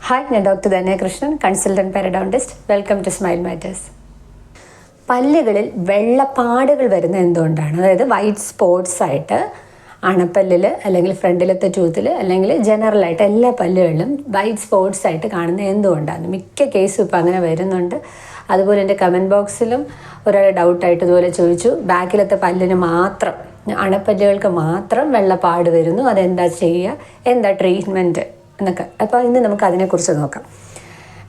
Hi, ഞാൻ doctor Dhanya Krishnan, consultant periodontist. Welcome to smile matters. പല്ലുകളിൽ വെള്ളപ്പാടുകൾ വരുന്ന എന്തുകൊണ്ടാണ്? അതായത് വൈറ്റ് സ്പോട്ട്സ് ആയിട്ട് അണപ്പല്ലിൽ അല്ലെങ്കിൽ ഫ്രണ്ടിലത്തെ ടൂത്തിൽ അല്ലെങ്കിൽ ജനറലായിട്ട് എല്ലാ പല്ലുകളിലും വൈറ്റ് സ്പോട്ട്സ് ആയിട്ട് കാണുന്നത് എന്തുകൊണ്ടാണ്? മിക്ക കേസും ഇപ്പോൾ അങ്ങനെ വരുന്നുണ്ട്. അതുപോലെ എൻ്റെ കമൻറ്റ് ബോക്സിലും ഒരാൾ ഡൗട്ടായിട്ട് ഇതുപോലെ ചോദിച്ചു, ബാക്കിലത്തെ പല്ലിന് മാത്രം, അണപ്പല്ലുകൾക്ക് മാത്രം വെള്ളപ്പാട് വരുന്നു, അതെന്താ ചെയ്യുക, എന്താ ട്രീറ്റ്മെൻറ്റ് എന്നൊക്കെ. അപ്പോൾ ഇന്ന് നമുക്ക് അതിനെക്കുറിച്ച് നോക്കാം.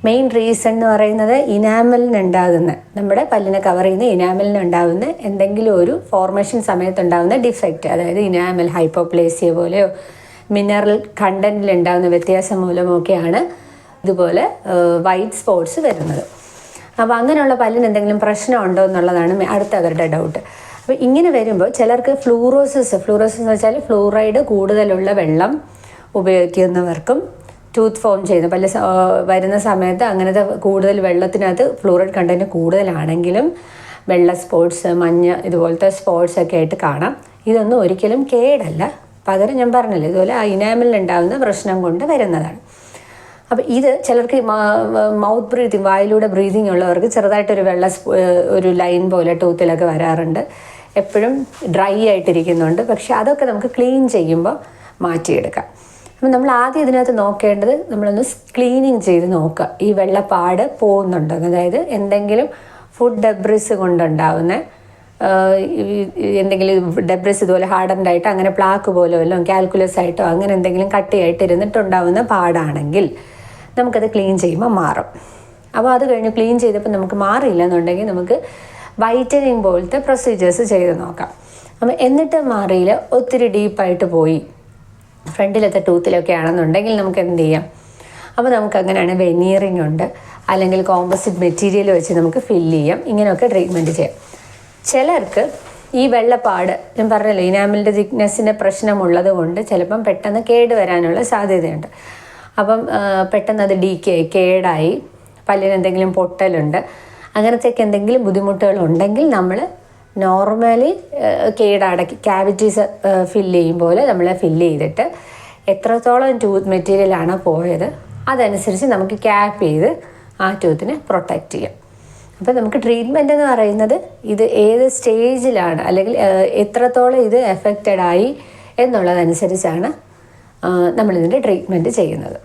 മെയിൻ റീസൺ എന്ന് പറയുന്നത് ഇനാമലിനുണ്ടാകുന്ന, നമ്മുടെ പല്ലിനെ കവർ ചെയ്യുന്ന ഇനാമലിനുണ്ടാകുന്ന എന്തെങ്കിലും ഒരു ഫോർമേഷൻ സമയത്തുണ്ടാകുന്ന ഡിഫക്റ്റ്, അതായത് ഇനാമൽ ഹൈപ്പോപ്ലേസിയ പോലെയോ മിനറൽ കണ്ടൻറ്റിലുണ്ടാകുന്ന വ്യത്യാസം മൂലമൊക്കെയാണ് ഇതുപോലെ വൈറ്റ് സ്പോട്ട്സ് വരുന്നത്. അപ്പോൾ അങ്ങനെയുള്ള പല്ലിന് എന്തെങ്കിലും പ്രശ്നമുണ്ടോ എന്നുള്ളതാണ് അടുത്ത അവരുടെ ഡൗട്ട്. അപ്പോൾ ഇങ്ങനെ വരുമ്പോൾ ചിലർക്ക് ഫ്ലൂറോസിസ് എന്ന് വെച്ചാൽ ഫ്ലൂറൈഡ് കൂടുതലുള്ള വെള്ളം ഉപയോഗിക്കുന്നവർക്കും ടൂത്ത് ഫോം ചെയ്യുന്ന പല്ല് വരുന്ന സമയത്ത് അങ്ങനത്തെ കൂടുതൽ വെള്ളത്തിനകത്ത് ഫ്ലൂറൈഡ് കണ്ടൻറ്റ് കൂടുതലാണെങ്കിലും വെള്ള സ്പോട്ട്സ്, മഞ്ഞ ഇതുപോലത്തെ സ്പോട്ട്സ് ഒക്കെ ആയിട്ട് കാണാം. ഇതൊന്നും ഒരിക്കലും കേടല്ല, പകരം ഞാൻ പറഞ്ഞല്ലോ ഇതുപോലെ ആ ഇനാമലിനുണ്ടാകുന്ന പ്രശ്നം കൊണ്ട് വരുന്നതാണ്. അപ്പോൾ ഇത് ചിലർക്ക് മൗത്ത് ബ്രീതിങ്, വായിലൂടെ ബ്രീതിങ് ഉള്ളവർക്ക് ചെറുതായിട്ടൊരു ഒരു ലൈൻ പോലെ ടൂത്തിലൊക്കെ വരാറുണ്ട്. എപ്പോഴും ഡ്രൈ ആയിട്ടിരിക്കുന്നുണ്ട്. പക്ഷെ അതൊക്കെ നമുക്ക് ക്ലീൻ ചെയ്യുമ്പോൾ മാറ്റിയെടുക്കാം. അപ്പം നമ്മൾ ആദ്യം ഇതിനകത്ത് നോക്കേണ്ടത്, നമ്മളൊന്ന് ക്ലീനിങ് ചെയ്ത് നോക്കുക, ഈ വെള്ളപ്പാട് പോകുന്നുണ്ടോ. അതായത് എന്തെങ്കിലും ഫുഡ് ഡെബ്രിസ് കൊണ്ടുണ്ടാവുന്ന എന്തെങ്കിലും ഡെബ്രിസ് ഇതുപോലെ ഹാർഡൻഡായിട്ട് അങ്ങനെ പ്ലാക്ക് പോലെ വല്ലതും കാൽക്കുലസ് ആയിട്ടോ അങ്ങനെ എന്തെങ്കിലും കട്ടിയായിട്ട് ഇരുന്നിട്ടുണ്ടാവുന്ന പാടാണെങ്കിൽ നമുക്കത് ക്ലീൻ ചെയ്യുമ്പോൾ മാറും. അപ്പോൾ അത് കഴിഞ്ഞ് ക്ലീൻ ചെയ്തപ്പോൾ നമുക്ക് മാറിയില്ല എന്നുണ്ടെങ്കിൽ നമുക്ക് വൈറ്റനിങ് പോലത്തെ പ്രൊസീജിയേഴ്സ് ചെയ്ത് നോക്കാം. അപ്പം എന്നിട്ട് മാറിയില്ല, ഒത്തിരി ഡീപ്പായിട്ട് പോയി ഫ്രണ്ടിലത്തെ ടൂത്തിലൊക്കെ ആണെന്നുണ്ടെങ്കിൽ നമുക്ക് എന്ത് ചെയ്യാം? അപ്പോൾ നമുക്ക് അങ്ങനെയാണ് വെനീറിങ് ഉണ്ട്, അല്ലെങ്കിൽ കോമ്പോസിറ്റ് മെറ്റീരിയൽ വെച്ച് നമുക്ക് ഫില്ല് ചെയ്യാം. ഇങ്ങനെയൊക്കെ ട്രീറ്റ്മെൻറ്റ് ചെയ്യാം. ചിലർക്ക് ഈ വെള്ളപ്പാട്, ഞാൻ പറഞ്ഞല്ലോ ഇനാമലിൻ്റെ തിക്നെസ്സിൻ്റെ പ്രശ്നമുള്ളത് കൊണ്ട് ചിലപ്പം പെട്ടെന്ന് കേട് വരാനുള്ള സാധ്യതയുണ്ട്. അപ്പം പെട്ടെന്ന് അത് കേടായി പല്ലിന് എന്തെങ്കിലും പൊട്ടലുണ്ട്, അങ്ങനത്തെയൊക്കെ എന്തെങ്കിലും ബുദ്ധിമുട്ടുകളുണ്ടെങ്കിൽ നമ്മൾ നോർമലി ക്യാവിറ്റീസ് ഫില്ല് ചെയ്യും പോലെ നമ്മൾ ഫില്ല് ചെയ്തിട്ട് എത്രത്തോളം ടൂത്ത് മെറ്റീരിയലാണ് പോയത് അതനുസരിച്ച് നമുക്ക് ക്യാപ്പ് ചെയ്ത് ആ ടൂത്തിനെ പ്രൊട്ടക്റ്റ് ചെയ്യാം. അപ്പോൾ നമുക്ക് ട്രീറ്റ്മെൻറ്റ് എന്ന് പറയുന്നത് ഇത് ഏത് സ്റ്റേജിലാണ് അല്ലെങ്കിൽ എത്രത്തോളം ഇത് എഫക്റ്റഡ് ആയി എന്നുള്ളതനുസരിച്ചാണ് നമ്മളിതിൻ്റെ ട്രീറ്റ്മെൻറ്റ് ചെയ്യുന്നത്.